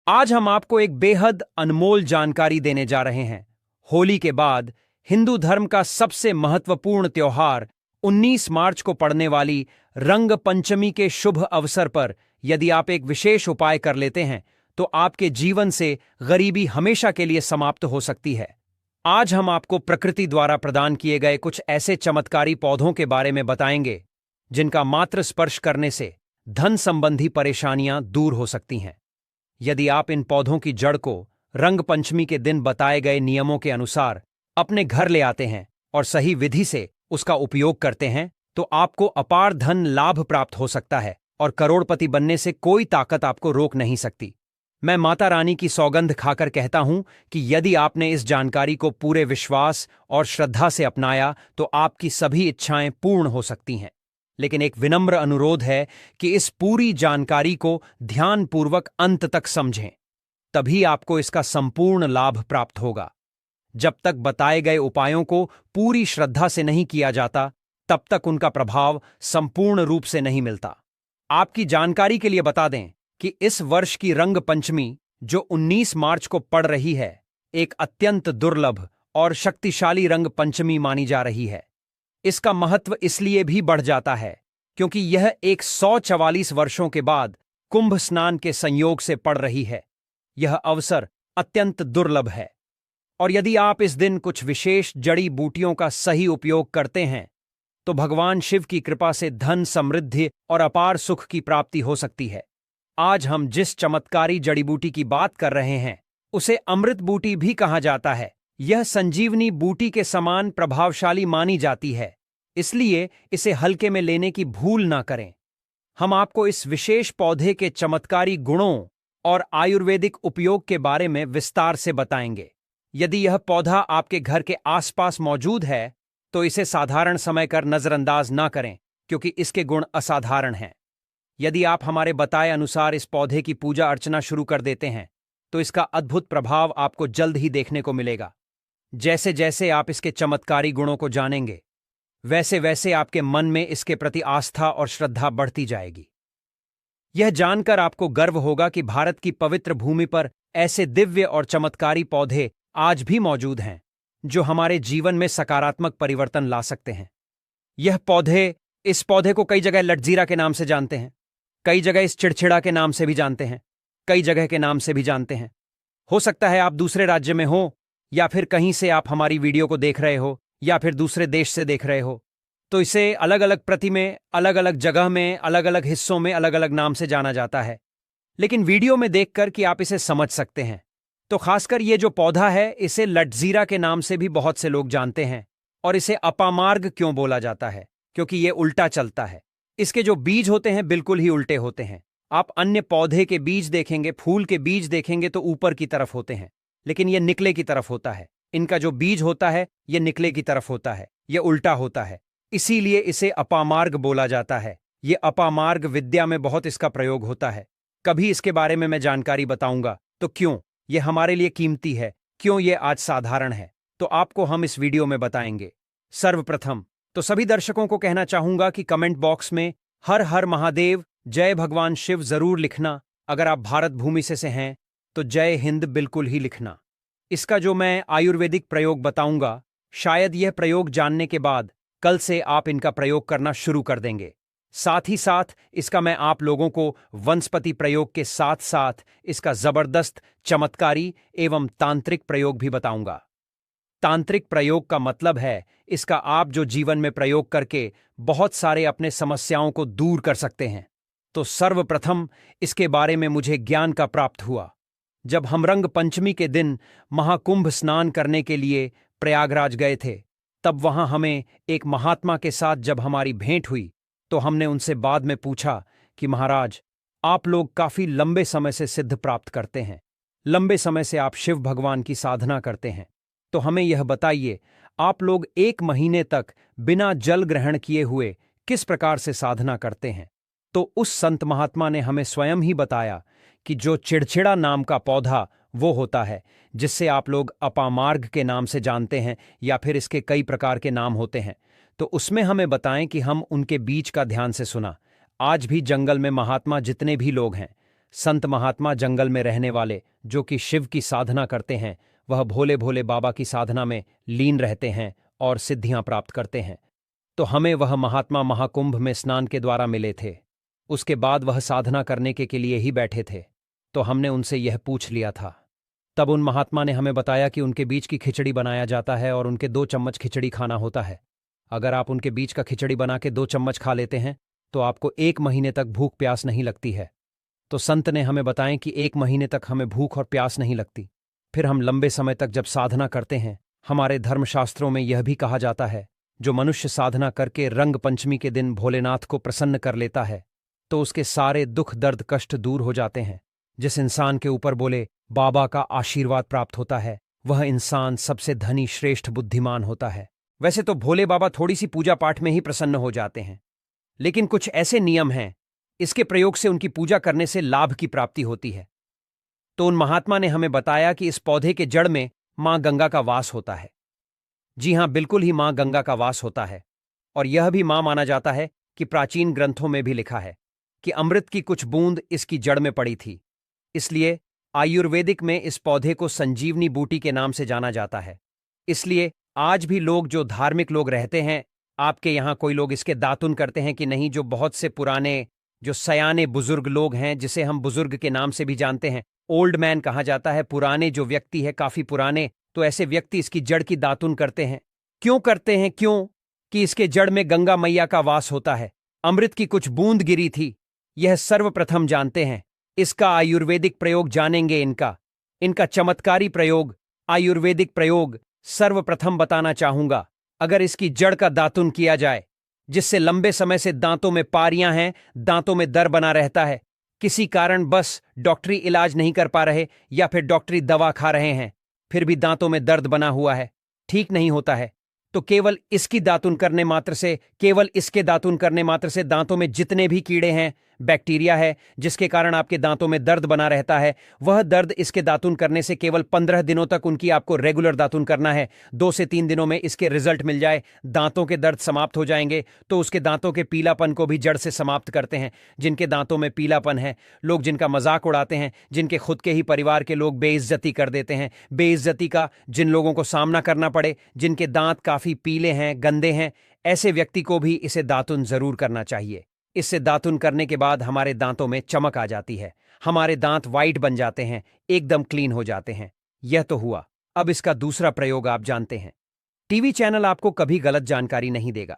आज हम आपको एक बेहद अनमोल जानकारी देने जा रहे हैं। होली के बाद हिंदू धर्म का सबसे महत्वपूर्ण त्योहार 19 मार्च को पड़ने वाली रंग पंचमी के शुभ अवसर पर यदि आप एक विशेष उपाय कर लेते हैं तो आपके जीवन से गरीबी हमेशा के लिए समाप्त हो सकती है। आज हम आपको प्रकृति द्वारा प्रदान किए गए कुछ ऐसे चमत्कारी पौधों के बारे में बताएंगे जिनका मात्र स्पर्श करने से धन संबंधी परेशानियां दूर हो सकती हैं। यदि आप इन पौधों की जड़ को रंग पंचमी के दिन बताए गए नियमों के अनुसार अपने घर ले आते हैं और सही विधि से उसका उपयोग करते हैं तो आपको अपार धन लाभ प्राप्त हो सकता है और करोड़पति बनने से कोई ताकत आपको रोक नहीं सकती। मैं माता रानी की सौगंध खाकर कहता हूं कि यदि आपने इस जानकारी को पूरे विश्वास और श्रद्धा से अपनाया तो आपकी सभी इच्छाएं पूर्ण हो सकती हैं। लेकिन एक विनम्र अनुरोध है कि इस पूरी जानकारी को ध्यानपूर्वक अंत तक समझें, तभी आपको इसका संपूर्ण लाभ प्राप्त होगा। जब तक बताए गए उपायों को पूरी श्रद्धा से नहीं किया जाता तब तक उनका प्रभाव संपूर्ण रूप से नहीं मिलता। आपकी जानकारी के लिए बता दें कि इस वर्ष की रंग पंचमी जो 19 मार्च को पड़ रही है, एक अत्यंत दुर्लभ और शक्तिशाली रंग पंचमी मानी जा रही है। इसका महत्व इसलिए भी बढ़ जाता है क्योंकि यह 144 वर्षों के बाद कुंभ स्नान के संयोग से पड़ रही है। यह अवसर अत्यंत दुर्लभ है और यदि आप इस दिन कुछ विशेष जड़ी बूटियों का सही उपयोग करते हैं तो भगवान शिव की कृपा से धन, समृद्धि और अपार सुख की प्राप्ति हो सकती है। आज हम जिस चमत्कारी जड़ी बूटी की बात कर रहे हैं उसे अमृत बूटी भी कहा जाता है। यह संजीवनी बूटी के समान प्रभावशाली मानी जाती है, इसलिए इसे हल्के में लेने की भूल ना करें। हम आपको इस विशेष पौधे के चमत्कारी गुणों और आयुर्वेदिक उपयोग के बारे में विस्तार से बताएंगे। यदि यह पौधा आपके घर के आसपास मौजूद है तो इसे साधारण समय कर नजरअंदाज ना करें क्योंकि इसके गुण असाधारण हैं। यदि आप हमारे बताए अनुसार इस पौधे की पूजा अर्चना शुरू कर देते हैं तो इसका अद्भुत प्रभाव आपको जल्द ही देखने को मिलेगा। जैसे जैसे आप इसके चमत्कारी गुणों को जानेंगे वैसे वैसे आपके मन में इसके प्रति आस्था और श्रद्धा बढ़ती जाएगी। यह जानकर आपको गर्व होगा कि भारत की पवित्र भूमि पर ऐसे दिव्य और चमत्कारी पौधे आज भी मौजूद हैं जो हमारे जीवन में सकारात्मक परिवर्तन ला सकते हैं। इस पौधे को कई जगह लटजीरा के नाम से जानते हैं, कई जगह इस चिड़चिड़ा के नाम से भी जानते हैं, कई जगह के नाम से भी जानते हैं। हो सकता है आप दूसरे राज्य में हो या फिर कहीं से आप हमारी वीडियो को देख रहे हो या फिर दूसरे देश से देख रहे हो, तो इसे अलग अलग प्रति में, अलग अलग जगह में, अलग अलग हिस्सों में अलग अलग नाम से जाना जाता है। लेकिन वीडियो में देखकर कि आप इसे समझ सकते हैं तो खासकर ये जो पौधा है इसे लटजीरा के नाम से भी बहुत से लोग जानते हैं। और इसे अपामार्ग क्यों बोला जाता है? क्योंकि ये उल्टा चलता है। इसके जो बीज होते हैं बिल्कुल ही उल्टे होते हैं। आप अन्य पौधे के बीज देखेंगे, फूल के बीज देखेंगे तो ऊपर की तरफ होते हैं, लेकिन यह निकले की तरफ होता है। इनका जो बीज होता है यह निकले की तरफ होता है, यह उल्टा होता है, इसीलिए इसे अपामार्ग बोला जाता है। यह अपामार्ग विद्या में बहुत इसका प्रयोग होता है। कभी इसके बारे में मैं जानकारी बताऊंगा। तो क्यों यह हमारे लिए कीमती है, क्यों यह आज साधारण है, तो आपको हम इस वीडियो में बताएंगे। सर्वप्रथम तो सभी दर्शकों को कहना चाहूंगा कि कमेंट बॉक्स में हर हर महादेव, जय भगवान शिव जरूर लिखना। अगर आप भारत भूमि से हैं तो जय हिंद बिल्कुल ही लिखना। इसका जो मैं आयुर्वेदिक प्रयोग बताऊंगा, शायद यह प्रयोग जानने के बाद कल से आप इनका प्रयोग करना शुरू कर देंगे। साथ ही साथ इसका मैं आप लोगों को वनस्पति प्रयोग के साथ साथ इसका जबरदस्त चमत्कारी एवं तांत्रिक प्रयोग भी बताऊंगा। तांत्रिक प्रयोग का मतलब है इसका आप जो जीवन में प्रयोग करके बहुत सारे अपने समस्याओं को दूर कर सकते हैं। तो सर्वप्रथम इसके बारे में मुझे ज्ञान का प्राप्त हुआ जब हम रंग पंचमी के दिन महाकुंभ स्नान करने के लिए प्रयागराज गए थे। तब वहां हमें एक महात्मा के साथ जब हमारी भेंट हुई तो हमने उनसे बाद में पूछा कि महाराज, आप लोग काफी लंबे समय से सिद्ध प्राप्त करते हैं, लंबे समय से आप शिव भगवान की साधना करते हैं, तो हमें यह बताइए आप लोग 1 महीने तक बिना जल ग्रहण किए हुए किस प्रकार से साधना करते हैं। तो उस संत महात्मा ने हमें स्वयं ही बताया कि जो चिड़चिड़ा नाम का पौधा वो होता है जिससे आप लोग अपामार्ग के नाम से जानते हैं या फिर इसके कई प्रकार के नाम होते हैं, तो उसमें हमें बताएं कि हम उनके बीज का ध्यान से सुना। आज भी जंगल में महात्मा जितने भी लोग हैं संत महात्मा जंगल में रहने वाले जो कि शिव की साधना करते हैं, वह भोले भोले बाबा की साधना में लीन रहते हैं और सिद्धियां प्राप्त करते हैं। तो हमें वह महात्मा महाकुंभ में स्नान के द्वारा मिले थे। उसके बाद वह साधना करने के लिए ही बैठे थे, तो हमने उनसे यह पूछ लिया था। तब उन महात्मा ने हमें बताया कि उनके बीच की खिचड़ी बनाया जाता है और उनके 2 चम्मच खिचड़ी खाना होता है। अगर आप उनके बीच का खिचड़ी बना के 2 चम्मच खा लेते हैं तो आपको 1 महीने तक भूख प्यास नहीं लगती है। तो संत ने हमें बताएं कि 1 महीने तक हमें भूख और प्यास नहीं लगती। फिर हम लंबे समय तक जब साधना करते हैं, हमारे धर्मशास्त्रों में यह भी कहा जाता है, जो मनुष्य साधना करके रंग पंचमी के दिन भोलेनाथ को प्रसन्न कर लेता है तो उसके सारे दुख दर्द कष्ट दूर हो जाते हैं। जिस इंसान के ऊपर बोले बाबा का आशीर्वाद प्राप्त होता है, वह इंसान सबसे धनी श्रेष्ठ बुद्धिमान होता है। वैसे तो भोले बाबा थोड़ी सी पूजा पाठ में ही प्रसन्न हो जाते हैं, लेकिन कुछ ऐसे नियम हैं, इसके प्रयोग से उनकी पूजा करने से लाभ की प्राप्ति होती है। तो उन महात्मा ने हमें बताया कि इस पौधे के जड़ में मां गंगा का वास होता है। जी हां, बिल्कुल ही मां गंगा का वास होता है। और यह भी मां माना जाता है कि प्राचीन ग्रंथों में भी लिखा है कि अमृत की कुछ बूंद इसकी जड़ में पड़ी थी। इसलिए आयुर्वेदिक में इस पौधे को संजीवनी बूटी के नाम से जाना जाता है। इसलिए आज भी लोग जो धार्मिक लोग रहते हैं, आपके यहां कोई लोग इसके दातुन करते हैं कि नहीं, जो बहुत से पुराने जो सयाने बुजुर्ग लोग हैं, जिसे हम बुजुर्ग के नाम से भी जानते हैं, ओल्ड मैन कहा जाता है, पुराने जो व्यक्ति है काफी पुराने, तो ऐसे व्यक्ति इसकी जड़ की दातुन करते हैं। क्यों करते हैं? क्यों कि इसके जड़ में गंगा मैया का वास होता है, अमृत की कुछ बूंद गिरी थी, यह सर्वप्रथम जानते हैं। इसका आयुर्वेदिक प्रयोग जानेंगे। इनका चमत्कारी प्रयोग, आयुर्वेदिक प्रयोग सर्वप्रथम बताना चाहूंगा। अगर इसकी जड़ का दातुन किया जाए, जिससे लंबे समय से दांतों में पारियां हैं, दांतों में दर्द बना रहता है, किसी कारण बस डॉक्टरी इलाज नहीं कर पा रहे या फिर डॉक्टरी दवा खा रहे हैं, फिर भी दांतों में दर्द बना हुआ है, ठीक नहीं होता है, तो केवल इसकी दातुन करने मात्र से, केवल इसके दातुन करने मात्र से दांतों में जितने भी कीड़े हैं, बैक्टीरिया है, जिसके कारण आपके दांतों में दर्द बना रहता है, वह दर्द इसके दातुन करने से केवल 15 दिनों तक उनकी आपको रेगुलर दातुन करना है। 2 से 3 दिनों में इसके रिजल्ट मिल जाए, दांतों के दर्द समाप्त हो जाएंगे। तो उसके दांतों के पीलापन को भी जड़ से समाप्त करते हैं। जिनके दांतों में पीलापन है, लोग जिनका मजाक उड़ाते हैं, जिनके खुद के ही परिवार के लोग बेइज्जती कर देते हैं, बेइज्जती का जिन लोगों को सामना करना पड़े, जिनके दांत काफी पीले हैं, गंदे हैं, ऐसे व्यक्ति को भी इसे दातुन जरूर करना चाहिए। इससे दातुन करने के बाद हमारे दांतों में चमक आ जाती है, हमारे दांत वाइट बन जाते हैं, एकदम क्लीन हो जाते हैं। यह तो हुआ। अब इसका दूसरा प्रयोग आप जानते हैं। टीवी चैनल आपको कभी गलत जानकारी नहीं देगा।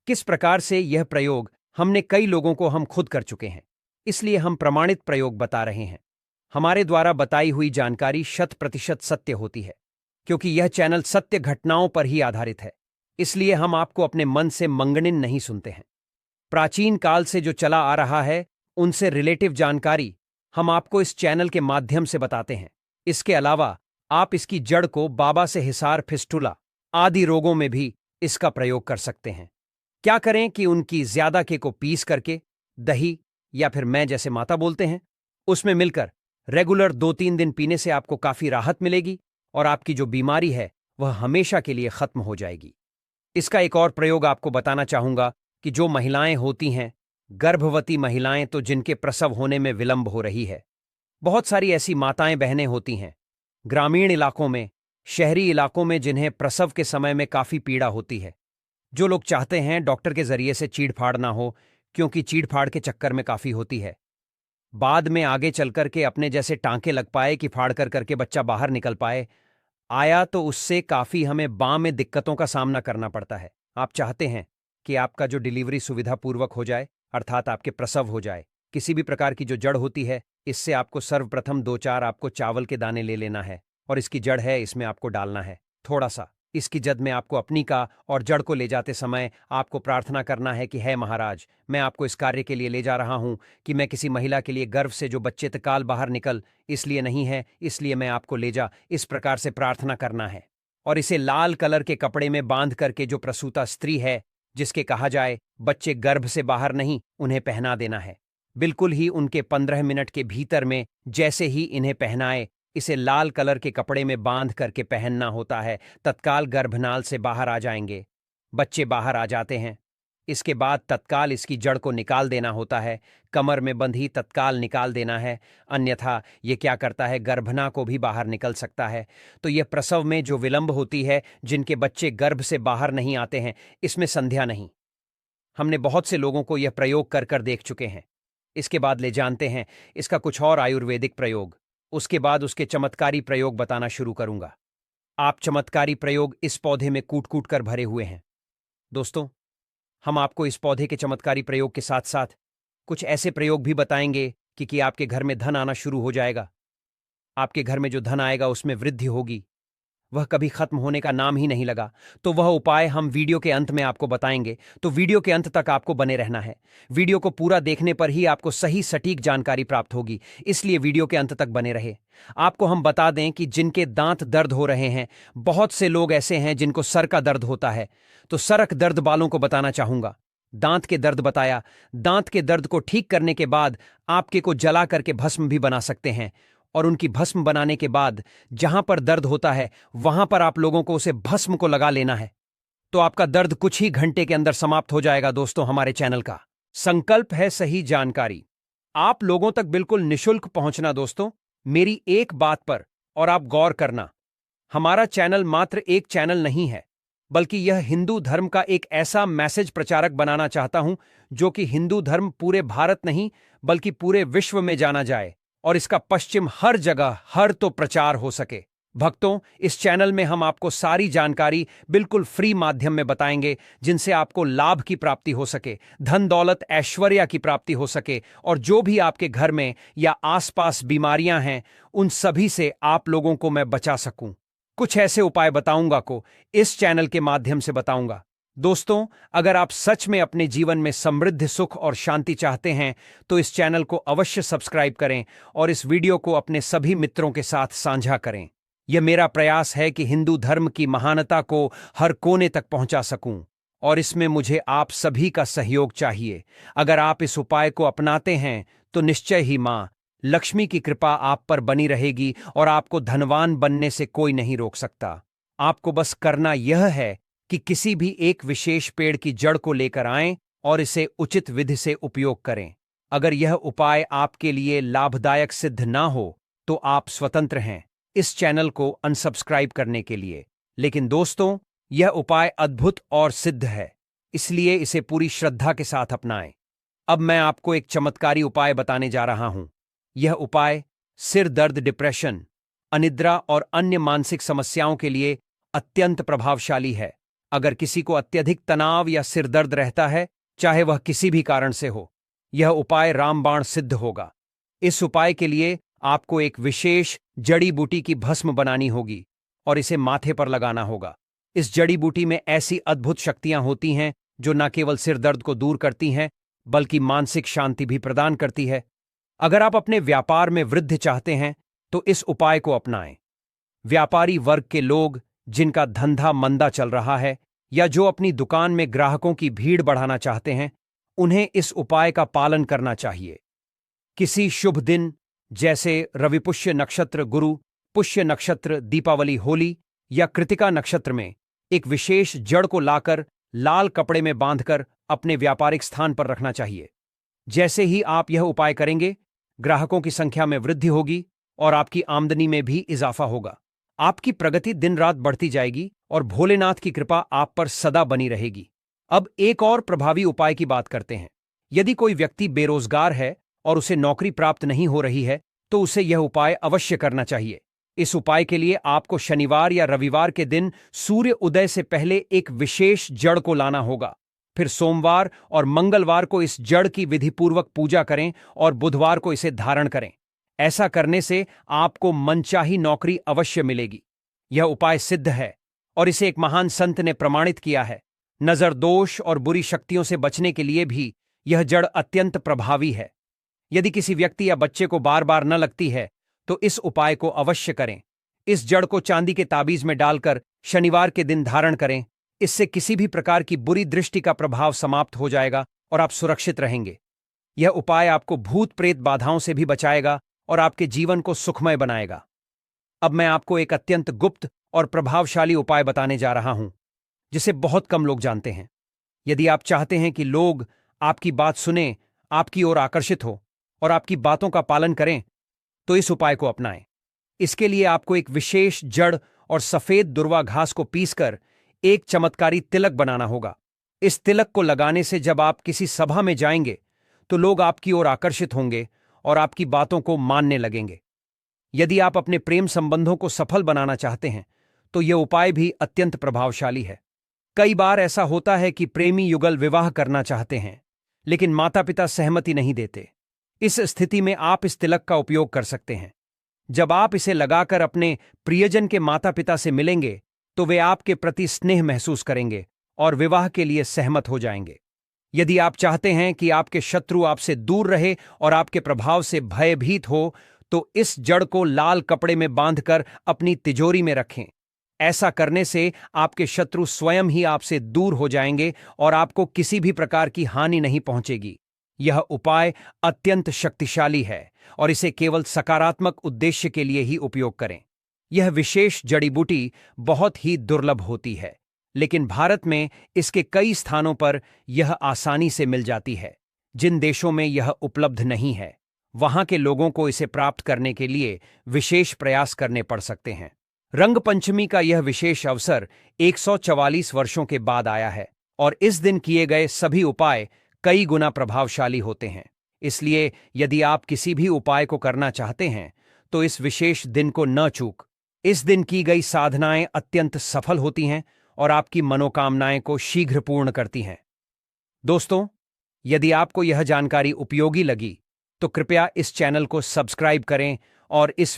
किस प्रकार से यह प्रयोग हमने कई लोगों को हम खुद कर चुके हैं, इसलिए हम प्रमाणित प्रयोग बता रहे हैं। हमारे द्वारा बताई हुई जानकारी 100% सत्य होती है, क्योंकि यह चैनल सत्य घटनाओं पर ही आधारित है। इसलिए हम आपको अपने मन से मंगनिन नहीं सुनते हैं। प्राचीन काल से जो चला आ रहा है, उनसे रिलेटिव जानकारी हम आपको इस चैनल के माध्यम से बताते हैं। इसके अलावा आप इसकी जड़ को बाबा से हिसार, फिस्टुला आदि रोगों में भी इसका प्रयोग कर सकते हैं। क्या करें कि उनकी ज्यादा के को पीस करके दही या फिर मैं जैसे माता बोलते हैं, उसमें मिलकर रेगुलर 2-3 दिन पीने से आपको काफी राहत मिलेगी और आपकी जो बीमारी है वह हमेशा के लिए खत्म हो जाएगी। इसका एक और प्रयोग आपको बताना चाहूंगा कि जो महिलाएं होती हैं, गर्भवती महिलाएं, तो जिनके प्रसव होने में विलंब हो रही है, बहुत सारी ऐसी माताएं बहनें होती हैं ग्रामीण इलाकों में, शहरी इलाकों में, जिन्हें प्रसव के समय में काफी पीड़ा होती है। जो लोग चाहते हैं डॉक्टर के जरिए से चीड़फाड़ ना हो, क्योंकि चीड़फाड़ के चक्कर में काफी होती है, बाद में आगे चलकर के अपने जैसे टांके लग पाए कि फाड़ कर करके बच्चा बाहर निकल पाए, आया तो उससे काफी हमें बाँ में दिक्कतों का सामना करना पड़ता है। आप चाहते हैं कि आपका जो डिलीवरी सुविधापूर्वक हो जाए, अर्थात आपके प्रसव हो जाए। किसी भी प्रकार की जो जड़ होती है, इससे आपको सर्वप्रथम 2-4 आपको चावल के दाने ले लेना है और इसकी जड़ है, इसमें आपको डालना है थोड़ा सा। इसकी जद में आपको अपनी का और जड़ को ले जाते समय आपको प्रार्थना करना है कि है महाराज, मैं आपको इस कार्य के लिए ले जा रहा हूं कि मैं किसी महिला के लिए गर्भ से जो बच्चे तत्काल बाहर निकल, इसलिए नहीं है, इसलिए मैं आपको ले जा, इस प्रकार से प्रार्थना करना है। और इसे लाल कलर के कपड़े में बांध करके जो प्रसूता स्त्री है, जिसके कहा जाए बच्चे गर्भ से बाहर नहीं, उन्हें पहना देना है। बिल्कुल ही उनके 15 मिनट के भीतर में जैसे ही इन्हें पहनाए, इसे लाल कलर के कपड़े में बांध करके पहनना होता है, तत्काल गर्भनाल से बाहर आ जाएंगे, बच्चे बाहर आ जाते हैं। इसके बाद तत्काल इसकी जड़ को निकाल देना होता है। कमर में बंधी तत्काल निकाल देना है, अन्यथा ये क्या करता है, गर्भना को भी बाहर निकल सकता है। तो यह प्रसव में जो विलंब होती है, जिनके बच्चे गर्भ से बाहर नहीं आते हैं, इसमें संध्या नहीं। हमने बहुत से लोगों को यह प्रयोग कर कर देख चुके हैं। इसके बाद ले जानते हैं इसका कुछ और आयुर्वेदिक प्रयोग। उसके बाद उसके चमत्कारी प्रयोग बताना शुरू करूंगा। आप चमत्कारी प्रयोग इस पौधे में कूट कूट कर भरे हुए हैं। दोस्तों, हम आपको इस पौधे के चमत्कारी प्रयोग के साथ साथ कुछ ऐसे प्रयोग भी बताएंगे कि आपके घर में धन आना शुरू हो जाएगा। आपके घर में जो धन आएगा उसमें वृद्धि होगी, वह कभी खत्म होने का नाम ही नहीं लगा। तो वह उपाय हम वीडियो के अंत में आपको बताएंगे, तो वीडियो के अंत तक आपको बने रहना है। वीडियो को पूरा देखने पर ही आपको सही सटीक जानकारी प्राप्त होगी, इसलिए वीडियो के अंत तक बने रहे। आपको हम बता दें कि जिनके दांत दर्द हो रहे हैं, बहुत से लोग ऐसे हैं जिनको सर का दर्द होता है, तो सरक दर्द वालों को बताना चाहूंगा। दांत के दर्द बताया, दांत के दर्द को ठीक करने के बाद आपके को जला करके भस्म भी बना सकते हैं, और उनकी भस्म बनाने के बाद जहां पर दर्द होता है वहां पर आप लोगों को उसे भस्म को लगा लेना है, तो आपका दर्द कुछ ही घंटे के अंदर समाप्त हो जाएगा। दोस्तों, हमारे चैनल का संकल्प है सही जानकारी आप लोगों तक बिल्कुल निशुल्क पहुंचना। दोस्तों, मेरी एक बात पर और आप गौर करना, हमारा चैनल मात्र एक चैनल नहीं है, बल्कि यह हिंदू धर्म का एक ऐसा मैसेज प्रचारक बनाना चाहता हूं जो कि हिंदू धर्म पूरे भारत नहीं बल्कि पूरे विश्व में जाना जाए और इसका पश्चिम हर जगह हर तो प्रचार हो सके। भक्तों, इस चैनल में हम आपको सारी जानकारी बिल्कुल फ्री माध्यम में बताएंगे, जिनसे आपको लाभ की प्राप्ति हो सके, धन दौलत ऐश्वर्या की प्राप्ति हो सके, और जो भी आपके घर में या आसपास बीमारियां हैं उन सभी से आप लोगों को मैं बचा सकूं। कुछ ऐसे उपाय बताऊंगा को इस चैनल के माध्यम से बताऊंगा। दोस्तों, अगर आप सच में अपने जीवन में समृद्धि, सुख और शांति चाहते हैं तो इस चैनल को अवश्य सब्सक्राइब करें और इस वीडियो को अपने सभी मित्रों के साथ साझा करें। यह मेरा प्रयास है कि हिंदू धर्म की महानता को हर कोने तक पहुंचा सकूं, और इसमें मुझे आप सभी का सहयोग चाहिए। अगर आप इस उपाय को अपनाते हैं तो निश्चय ही मां लक्ष्मी की कृपा आप पर बनी रहेगी और आपको धनवान बनने से कोई नहीं रोक सकता। आपको बस करना यह है कि किसी भी एक विशेष पेड़ की जड़ को लेकर आएं और इसे उचित विधि से उपयोग करें। अगर यह उपाय आपके लिए लाभदायक सिद्ध ना हो तो आप स्वतंत्र हैं इस चैनल को अनसब्सक्राइब करने के लिए। लेकिन दोस्तों, यह उपाय अद्भुत और सिद्ध है, इसलिए इसे पूरी श्रद्धा के साथ अपनाएं। अब मैं आपको एक चमत्कारी उपाय बताने जा रहा हूं। यह उपाय सिर दर्द, डिप्रेशन, अनिद्रा और अन्य मानसिक समस्याओं के लिए अत्यंत प्रभावशाली है। अगर किसी को अत्यधिक तनाव या सिर दर्द रहता है, चाहे वह किसी भी कारण से हो, यह उपाय रामबाण सिद्ध होगा। इस उपाय के लिए आपको एक विशेष जड़ी बूटी की भस्म बनानी होगी और इसे माथे पर लगाना होगा। इस जड़ी बूटी में ऐसी अद्भुत शक्तियां होती हैं जो न केवल सिर दर्द को दूर करती हैं बल्कि मानसिक शांति भी प्रदान करती है। अगर आप अपने व्यापार में वृद्धि चाहते हैं तो इस उपाय को अपनाएं। व्यापारी वर्ग के लोग जिनका धंधा मंदा चल रहा है या जो अपनी दुकान में ग्राहकों की भीड़ बढ़ाना चाहते हैं, उन्हें इस उपाय का पालन करना चाहिए। किसी शुभ दिन जैसे रविपुष्य नक्षत्र, गुरु पुष्य नक्षत्र, दीपावली, होली या कृतिका नक्षत्र में एक विशेष जड़ को लाकर लाल कपड़े में बांधकर अपने व्यापारिक स्थान पर रखना चाहिए। जैसे ही आप यह उपाय करेंगे, ग्राहकों की संख्या में वृद्धि होगी और आपकी आमदनी में भी इजाफा होगा। आपकी प्रगति दिन रात बढ़ती जाएगी और भोलेनाथ की कृपा आप पर सदा बनी रहेगी। अब एक और प्रभावी उपाय की बात करते हैं। यदि कोई व्यक्ति बेरोजगार है और उसे नौकरी प्राप्त नहीं हो रही है तो उसे यह उपाय अवश्य करना चाहिए। इस उपाय के लिए आपको शनिवार या रविवार के दिन सूर्य उदय से पहले एक विशेष जड़ को लाना होगा। फिर सोमवार और मंगलवार को इस जड़ की विधिपूर्वक पूजा करें और बुधवार को इसे धारण करें। ऐसा करने से आपको मनचाही नौकरी अवश्य मिलेगी। यह उपाय सिद्ध है और इसे एक महान संत ने प्रमाणित किया है। नजर दोष और बुरी शक्तियों से बचने के लिए भी यह जड़ अत्यंत प्रभावी है। यदि किसी व्यक्ति या बच्चे को बार बार न लगती है तो इस उपाय को अवश्य करें। इस जड़ को चांदी के ताबीज में डालकर शनिवार के दिन धारण करें। इससे किसी भी प्रकार की बुरी दृष्टि का प्रभाव समाप्त हो जाएगा और आप सुरक्षित रहेंगे। यह उपाय आपको भूत प्रेत बाधाओं से भी बचाएगा और आपके जीवन को सुखमय बनाएगा। अब मैं आपको एक अत्यंत गुप्त और प्रभावशाली उपाय बताने जा रहा हूं जिसे बहुत कम लोग जानते हैं। यदि आप चाहते हैं कि लोग आपकी बात सुने, आपकी ओर आकर्षित हो और आपकी बातों का पालन करें, तो इस उपाय को अपनाएं। इसके लिए आपको एक विशेष जड़ और सफेद दुर्वा घास को पीसकर एक चमत्कारी तिलक बनाना होगा। इस तिलक को लगाने से जब आप किसी सभा में जाएंगे तो लोग आपकी ओर आकर्षित होंगे और आपकी बातों को मानने लगेंगे। यदि आप अपने प्रेम संबंधों को सफल बनाना चाहते हैं तो यह उपाय भी अत्यंत प्रभावशाली है। कई बार ऐसा होता है कि प्रेमी युगल विवाह करना चाहते हैं, लेकिन माता पिता सहमति नहीं देते। इस स्थिति में आप इस तिलक का उपयोग कर सकते हैं। जब आप इसे लगाकर अपने प्रियजन के माता पिता से मिलेंगे तो वे आपके प्रति स्नेह महसूस करेंगे और विवाह के लिए सहमत हो जाएंगे। यदि आप चाहते हैं कि आपके शत्रु आपसे दूर रहे और आपके प्रभाव से भयभीत हो, तो इस जड़ को लाल कपड़े में बांधकर अपनी तिजोरी में रखें। ऐसा करने से आपके शत्रु स्वयं ही आपसे दूर हो जाएंगे और आपको किसी भी प्रकार की हानि नहीं पहुंचेगी। यह उपाय अत्यंत शक्तिशाली है और इसे केवल सकारात्मक उद्देश्य के लिए ही उपयोग करें। यह विशेष जड़ी बूटी बहुत ही दुर्लभ होती है, लेकिन भारत में इसके कई स्थानों पर यह आसानी से मिल जाती है। जिन देशों में यह उपलब्ध नहीं है, वहां के लोगों को इसे प्राप्त करने के लिए विशेष प्रयास करने पड़ सकते हैं। रंग पंचमी का यह विशेष अवसर 144 वर्षों के बाद आया है और इस दिन किए गए सभी उपाय कई गुना प्रभावशाली होते हैं। इसलिए यदि आप किसी भी उपाय को करना चाहते हैं तो इस विशेष दिन को न चूक। इस दिन की गई साधनाएं अत्यंत सफल होती हैं और आपकी मनोकामनाएं को शीघ्र पूर्ण करती हैं। दोस्तों, यदि आपको यह जानकारी उपयोगी लगी तो कृपया इस चैनल को सब्सक्राइब करें और इस